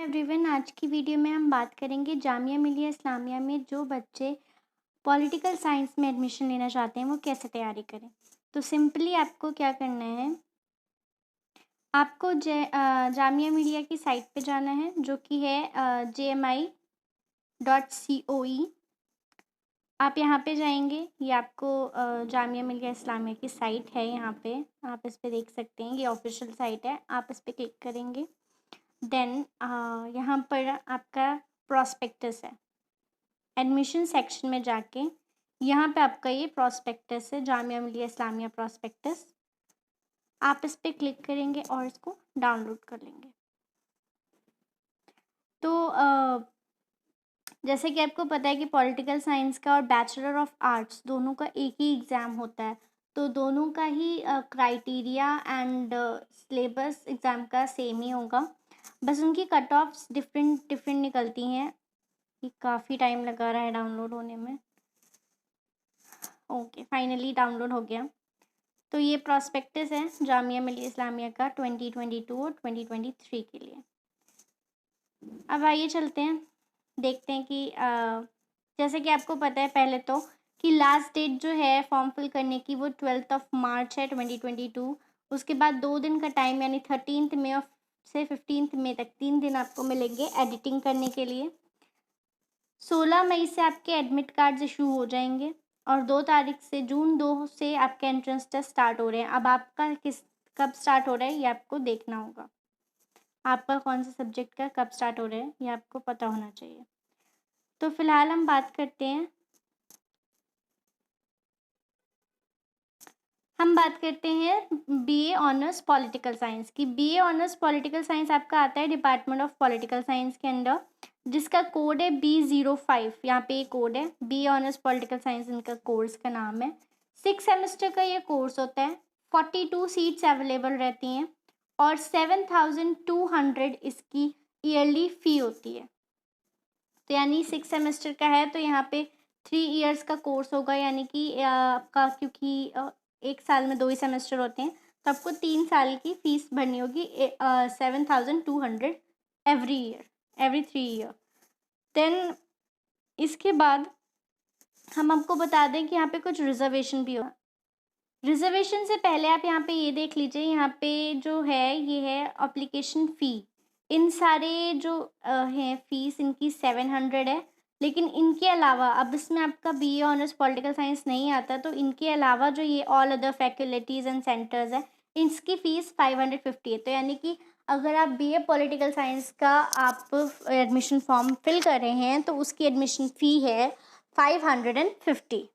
Everyone, आज की video में हम बात करेंगे जामिया मिलिया इस्लामिया में जो बच्चे पॉलिटिकल साइंस में एडमिशन लेना चाहते हैं वो कैसे तैयारी करें। तो सिंपली आपको क्या करना है, आपको जामिया मिलिया की साइट पे जाना है जो कि है JMI.COE। आप यहाँ पे जाएंगे, ये आपको जामिया मिलिया इस्लामिया की साइट है। यहाँ पे आप इस पे देख सकते हैं, ये ऑफिशियल साइट है। आप इस पे क्लिक करेंगे, देन यहाँ पर आपका प्रॉस्पेक्टस है। एडमिशन सेक्शन में जाके यहाँ पे आपका ये प्रॉस्पेक्टस है, जामिया मिलिया इस्लामिया प्रॉस्पेक्टस। आप इस पे क्लिक करेंगे और इसको डाउनलोड कर लेंगे। तो जैसे कि आपको पता है कि पॉलिटिकल साइंस का और बैचलर ऑफ आर्ट्स दोनों का एक ही एग्ज़ाम होता है, तो दोनों का ही क्राइटेरिया एंड सिलेबस एग्ज़ाम का सेम ही होगा, बस उनकी कट ऑफ्स डिफरेंट डिफरेंट निकलती हैं। ये काफ़ी टाइम लगा रहा है डाउनलोड होने में। ओके, फाइनली डाउनलोड हो गया। तो ये प्रॉस्पेक्टस है जामिया मिलिया इस्लामिया का 2022 और 2023 के लिए। अब आइए चलते हैं, देखते हैं कि जैसे कि आपको पता है पहले तो कि लास्ट डेट जो है फॉर्म फिल करने की वो 12 मार्च है 2022। उसके बाद 2 दिन का टाइम यानी 13 मई से 15 मई तक 3 दिन आपको मिलेंगे एडिटिंग करने के लिए। 16 मई से आपके एडमिट कार्ड्स इशू हो जाएंगे और 2 तारीख से जून 2 से आपके एंट्रेंस टेस्ट स्टार्ट हो रहे हैं। अब आपका कब स्टार्ट हो रहा है ये आपको देखना होगा। आपका कौन सा सब्जेक्ट का कब स्टार्ट हो रहा है ये आपको पता होना चाहिए। तो फिलहाल हम बात करते हैं, बीए ऑनर्स पॉलिटिकल साइंस की। बीए ऑनर्स पॉलिटिकल साइंस आपका आता है डिपार्टमेंट ऑफ पॉलिटिकल साइंस के अंडर, जिसका कोड है B05। यहाँ पे ये कोड है, बीए ऑनर्स पॉलिटिकल साइंस इनका कोर्स का नाम है। 6 सेमेस्टर का ये कोर्स होता है, 42 सीट्स अवेलेबल रहती हैं और 7200 इसकी ईयरली फ़ी होती है। तो यानी 6 सेमेस्टर का है तो यहाँ पे 3 ईयर्स का कोर्स होगा, यानी कि आपका क्योंकि एक साल में 2 ही सेमेस्टर होते हैं तो आपको 3 साल की फीस भरनी होगी 7200 every year, every 3 year. Then इसके बाद हम आपको बता दें कि यहाँ पे कुछ रिजर्वेशन भी हो। रिजर्वेशन से पहले आप यहाँ पे ये देख लीजिए, यहाँ पे जो है ये है एप्लीकेशन फ़ी। इन सारे जो हैं फीस इनकी 700 है, लेकिन इनके अलावा अब इसमें आपका बीए ऑनर्स पॉलिटिकल साइंस नहीं आता, तो इनके अलावा जो ये all other faculties and centres है इसकी फ़ीस 550 है। तो यानी कि अगर आप बीए पॉलिटिकल साइंस का आप एडमिशन फॉर्म फिल कर रहे हैं तो उसकी एडमिशन फ़ी है 550।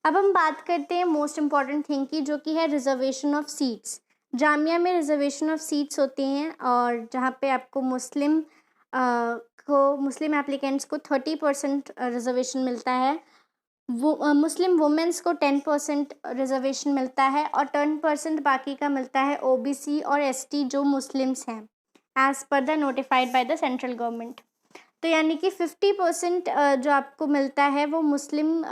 अब हम बात करते हैं मोस्ट इम्पॉर्टेंट थिंग की, जो कि है रिजर्वेशन ऑफ सीट्स। जामिया में रिजर्वेशन ऑफ सीट्स होती हैं और जहाँ पे आपको मुस्लिम एप्लीकेंट्स को 30% रिजर्वेशन मिलता है, वो मुस्लिम वुमेंस को 10% रिजर्वेशन मिलता है और 10% बाकी का मिलता है ओबीसी और एसटी जो मुस्लिम्स हैं, as per the notified by the central government. तो यानी कि 50% जो आपको मिलता है वो मुस्लिम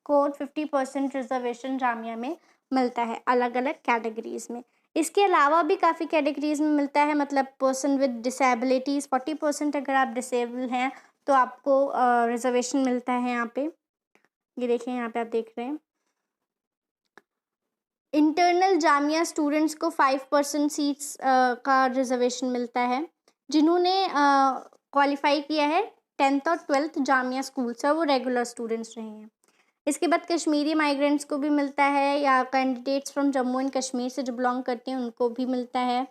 को 50% रिजर्वेशन जामिया में मिलता है अलग अलग कैटेगरीज़ में। इसके अलावा भी काफ़ी कैटेगरीज़ में मिलता है, मतलब पर्सन विद डिसेबिलिटीज़ 40%, अगर आप डिसेबल हैं तो आपको रिजर्वेशन मिलता है यहाँ पे। ये देखिए यहाँ पे आप देख रहे हैं। इंटरनल जामिया स्टूडेंट्स को 5% सीट्स का रिजर्वेशन मिलता है। जिन्होंने क्वालिफाई किया है 10th और 12th जामिया स्कूल से, वो रेगुलर स्टूडेंट्स रहे हैं। इसके बाद कश्मीरी माइग्रेंट्स को भी मिलता है, या candidates from Jammu and Kashmir से जो बिलोंग करते हैं उनको भी मिलता है।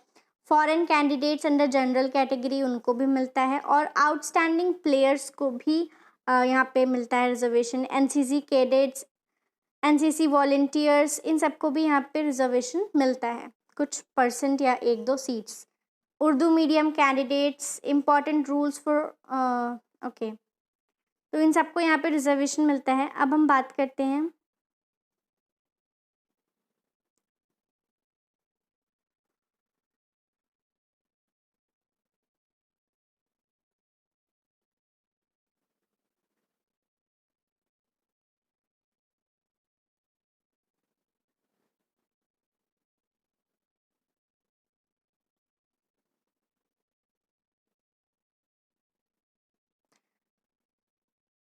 Foreign candidates under general category उनको भी मिलता है, और आउटस्टैंडिंग प्लेयर्स को भी यहाँ पे मिलता है reservation. NCC cadets, NCC volunteers, इन सबको भी यहाँ पे रिजर्वेशन मिलता है कुछ परसेंट या 1-2 seats. Urdu medium candidates, important rules for okay, तो इन सबको यहाँ पे रिजर्वेशन मिलता है। अब हम बात करते हैं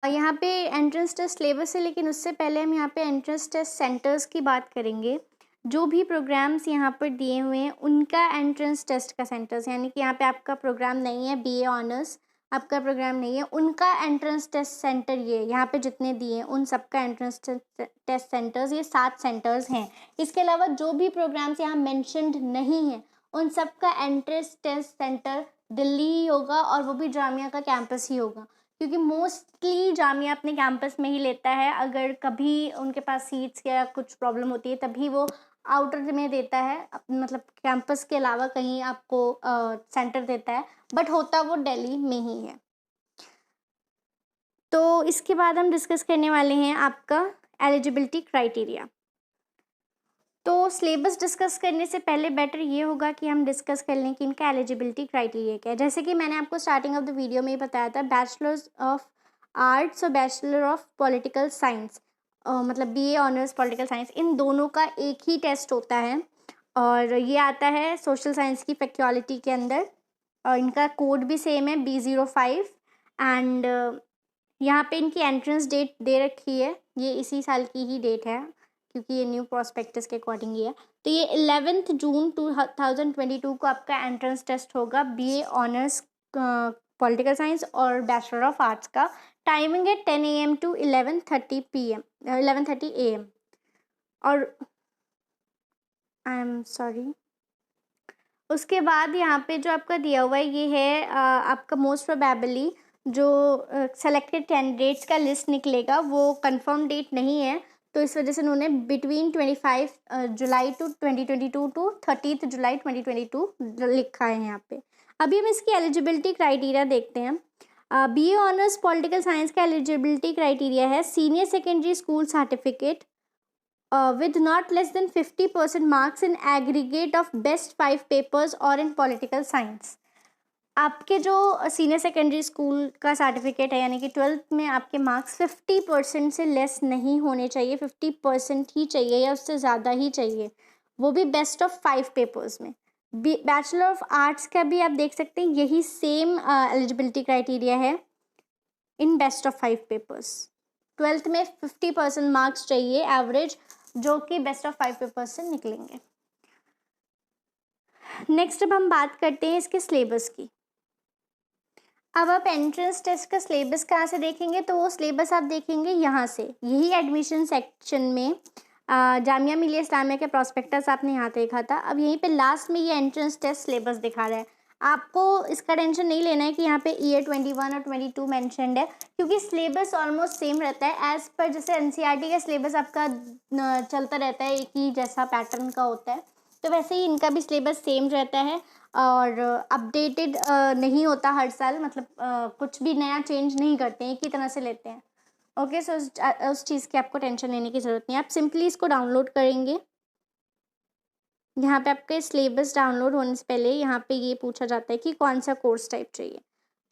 यहाँ पे एंट्रेंस टेस्ट सिलेबस है, लेकिन उससे पहले हम यहाँ पे एंट्रेंस टेस्ट सेंटर्स की बात करेंगे। जो भी प्रोग्राम्स यहाँ पर दिए हुए हैं उनका एंट्रेंस टेस्ट का सेंटर्स, यानी कि यहाँ पे आपका प्रोग्राम नहीं है बीए ऑनर्स, आपका प्रोग्राम नहीं है, उनका एंट्रेंस टेस्ट सेंटर ये यहाँ पे जितने दिए हैं उन सबका एंट्रेंस टेस्ट सेंटर्स ये 7 सेंटर्स हैं। इसके अलावा जो भी प्रोग्राम्स यहाँ मेंशन्ड नहीं हैं उन सबका एंट्रेंस टेस्ट सेंटर दिल्ली ही होगा, और वो भी जामिया का कैंपस ही होगा, क्योंकि मोस्टली जामिया अपने कैंपस में ही लेता है। अगर कभी उनके पास सीट्स या कुछ प्रॉब्लम होती है तभी वो आउटर में देता है, मतलब कैंपस के अलावा कहीं आपको सेंटर देता है, बट होता वो दिल्ली में ही है। तो इसके बाद हम डिस्कस करने वाले हैं आपका एलिजिबिलिटी क्राइटेरिया। तो सिलेबस डिस्कस करने से पहले बेटर ये होगा कि हम डिस्कस कर लें कि इनका एलिजिबिलिटी क्राइटेरिया क्या है। जैसे कि मैंने आपको स्टार्टिंग ऑफ द वीडियो में ही बताया था, बैचलर्स ऑफ आर्ट्स और बैचलर ऑफ पॉलिटिकल साइंस, मतलब बीए ऑनर्स पॉलिटिकल साइंस, इन दोनों का एक ही टेस्ट होता है और ये आता है सोशल साइंस की फैकल्टी के अंदर, और इनका कोड भी सेम है B05। एंड यहाँ पे इनकी एंट्रेंस डेट दे रखी है, ये इसी साल की ही डेट है क्योंकि ये न्यू प्रॉस्पेक्टस के अकॉर्डिंग ही है। तो ये 11 जून 2022 को आपका एंट्रेंस टेस्ट होगा बीए ऑनर्स पॉलिटिकल साइंस और बैचलर ऑफ आर्ट्स का। टाइमिंग है 10 AM to 11:30 AM। और आई एम सॉरी, उसके बाद यहाँ पे जो आपका दिया हुआ है ये है आपका मोस्ट प्रोबेबली जो सेलेक्टेड कैंडिडेट्स का लिस्ट निकलेगा वो कंफर्म डेट नहीं है, तो इस वजह से उन्होंने बिटवीन 25 जुलाई 2022 टू 30 जुलाई 2022 लिखा है यहाँ पे। अभी हम इसकी एलिजिबिलिटी क्राइटेरिया देखते हैं। बीए ऑनर्स पॉलिटिकल साइंस का एलिजिबिलिटी क्राइटेरिया है senior secondary school certificate with not less than 50% marks in aggregate of best 5 papers or in political science। आपके जो सीनियर सेकेंडरी स्कूल का सर्टिफिकेट है यानी कि 12th में आपके मार्क्स 50% से लेस नहीं होने चाहिए, 50% ही चाहिए या उससे ज़्यादा ही चाहिए, वो भी बेस्ट ऑफ 5 पेपर्स में। बैचलर ऑफ आर्ट्स का भी आप देख सकते हैं यही सेम एलिजिबिलिटी क्राइटेरिया है in best of 5 papers. 12th में 50% मार्क्स चाहिए एवरेज, जो कि बेस्ट ऑफ 5 पेपर्स से निकलेंगे। नेक्स्ट अब हम बात करते हैं इसके सिलेबस की। अब आप एंट्रेंस टेस्ट का सिलेबस कहाँ से देखेंगे, तो वो सिलेबस आप देखेंगे यहाँ से, यही एडमिशन सेक्शन में जामिया मिलिया इस्लामिया के प्रॉस्पेक्टस आपने यहाँ देखा था। अब यहीं पे लास्ट में ये एंट्रेंस टेस्ट सिलेबस दिखा रहा है। आपको इसका टेंशन नहीं लेना है कि यहाँ पे ईयर 21 और 22 मेंशन्ड है, क्योंकि सिलेबस ऑलमोस्ट सेम रहता है एज पर जैसे एनसीईआरटी का सिलेबस आपका चलता रहता है, एक ही जैसा पैटर्न का होता है, तो वैसे ही इनका भी सिलेबस सेम रहता है और अपडेटेड नहीं होता हर साल, मतलब कुछ भी नया चेंज नहीं करते हैं, एक ही तरह से लेते हैं। ओके, सो उस चीज़ की आपको टेंशन लेने की ज़रूरत नहीं है। आप सिंपली इसको डाउनलोड करेंगे। यहाँ पे आपके सिलेबस डाउनलोड होने से पहले यहाँ पे ये पूछा जाता है कि कौन सा कोर्स टाइप चाहिए,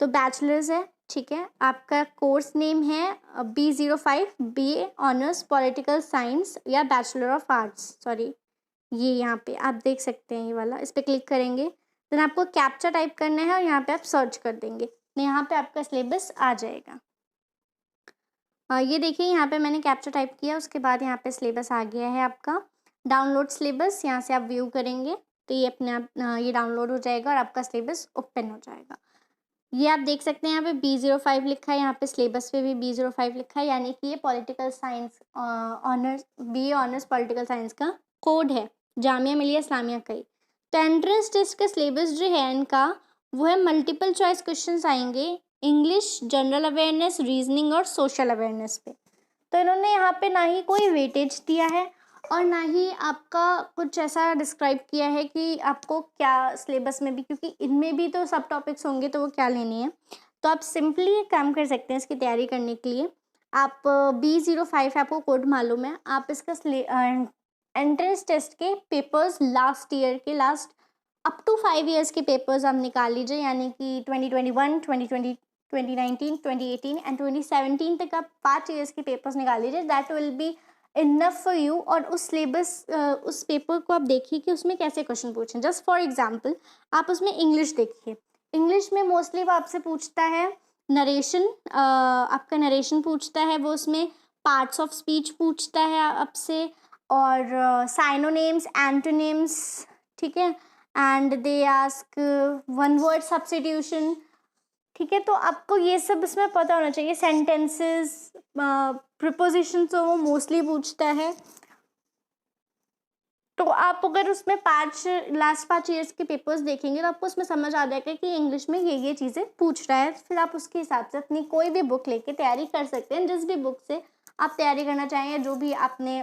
तो बैचलर्स है, ठीक है। आपका कोर्स नेम है B05 BA honours political science या बैचलर ऑफ आर्ट्स, सॉरी ये यहाँ पे आप देख सकते हैं ये वाला, इस पर क्लिक करेंगे, देन आपको कैप्चा टाइप करना है और यहाँ पे आप सर्च कर देंगे, तो यहाँ पे आपका सिलेबस आ जाएगा। ये देखिए यहाँ पे मैंने कैप्चा टाइप किया, उसके बाद यहाँ पे सिलेबस आ गया है आपका। डाउनलोड सिलेबस, यहाँ से आप व्यू करेंगे तो ये अपने आप ये डाउनलोड हो जाएगा और आपका सिलेबस ओपन हो जाएगा। ये आप देख सकते हैं यहाँ पे B05 लिखा है, यहाँ पे सिलेबस पे भी B05 लिखा है, यानी कि ये political science honours BA honours political science का कोड है जामिया मिलिया इस्लामिया का ही। तो एंट्रेंस टेस्ट का सिलेबस जो है इनका वो है मल्टीपल चॉइस क्वेश्चंस आएंगे इंग्लिश, जनरल अवेयरनेस, रीजनिंग और सोशल अवेयरनेस पे। तो इन्होंने यहाँ पे ना ही कोई वेटेज दिया है और ना ही आपका कुछ ऐसा डिस्क्राइब किया है कि आपको क्या सिलेबस में भी, क्योंकि इनमें भी तो सब टॉपिक्स होंगे तो वो क्या लेने हैं। तो आप सिंपली एक काम कर सकते हैं इसकी तैयारी करने के लिए। आप B05 आपको कोड मालूम है, आप इसका एंट्रेंस टेस्ट के पेपर्स लास्ट ईयर के लास्ट अप टू 5 ईयर्स के पेपर्स आप निकाल लीजिए, यानी कि 2021, 2020, 2019, 2018 एंड 2017 तक आप 5 ईयर्स के पेपर्स निकाल लीजिए। That will be enough for you. और उस सिलेबस उस पेपर को आप देखिए कि उसमें कैसे क्वेश्चन पूछें। जस्ट फॉर एग्जांपल आप उसमें इंग्लिश देखिए, इंग्लिश में मोस्टली वो आपसे पूछता है नरेशन, आपका नरेशन पूछता है, वो उसमें पार्ट्स ऑफ स्पीच पूछता है आपसे, और साइनोनेम्स, एंटोनिम्स, ठीक है, and they ask one word substitution, ठीक है। तो आपको ये सब इसमें पता होना चाहिए। सेंटेंसेस, प्रिपोजिशन तो वो मोस्टली पूछता है। तो आप अगर उसमें लास्ट 5 ईयर्स के पेपर्स देखेंगे तो आपको उसमें समझ आ जाएगा कि इंग्लिश में ये चीज़ें पूछ रहा है। फिर आप उसके हिसाब से अपनी कोई भी बुक लेके तैयारी कर सकते हैं। जिस भी बुक से आप तैयारी करना चाहें, जो भी आपने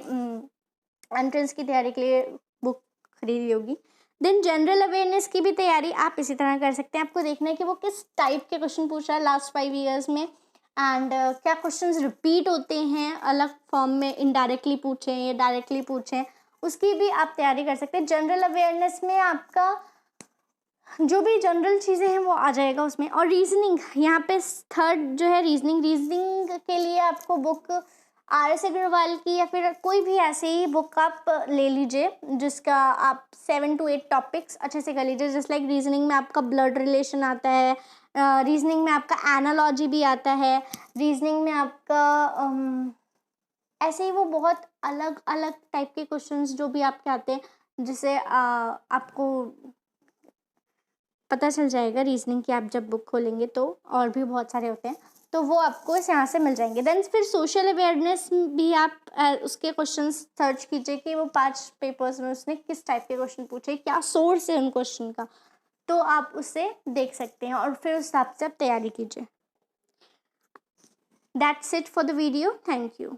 एंट्रेंस की तैयारी के लिए बुक खरीदी होगी। देन जनरल अवेयरनेस की भी तैयारी आप इसी तरह कर सकते हैं। आपको देखना है कि वो किस टाइप के क्वेश्चन पूछ रहा है लास्ट 5 ईयर्स में, एंड क्या क्वेश्चंस रिपीट होते हैं अलग फॉर्म में, इनडायरेक्टली पूछें या डायरेक्टली पूछें, उसकी भी आप तैयारी कर सकते हैं। जनरल अवेयरनेस में आपका जो भी जनरल चीज़ें हैं वो आ जाएगा उसमें। और रीजनिंग, यहाँ पे थर्ड जो है रीजनिंग के लिए आपको बुक RS अग्रवाल की या फिर कोई भी ऐसे ही बुक आप ले लीजिए जिसका आप 7 to 8 टॉपिक्स अच्छे से कर लीजिए। जस्ट लाइक रीजनिंग में आपका ब्लड रिलेशन आता है, रीजनिंग में आपका एनालॉजी भी आता है, रीजनिंग में आपका ऐसे ही वो बहुत अलग अलग टाइप के क्वेश्चंस जो भी आपके आते हैं, जिसे आपको पता चल जाएगा रीजनिंग की। आप जब बुक खोलेंगे तो और भी बहुत सारे होते हैं, तो वो आपको इस यहाँ से मिल जाएंगे। देन फिर सोशल अवेयरनेस भी आप उसके क्वेश्चंस सर्च कीजिए कि वो 5 पेपर्स में उसने किस टाइप के क्वेश्चन पूछे, क्या सोर्स है उन क्वेश्चन का, तो आप उससे देख सकते हैं और फिर उस हिसाब से आप तैयारी कीजिए। That's it for the video. Thank you.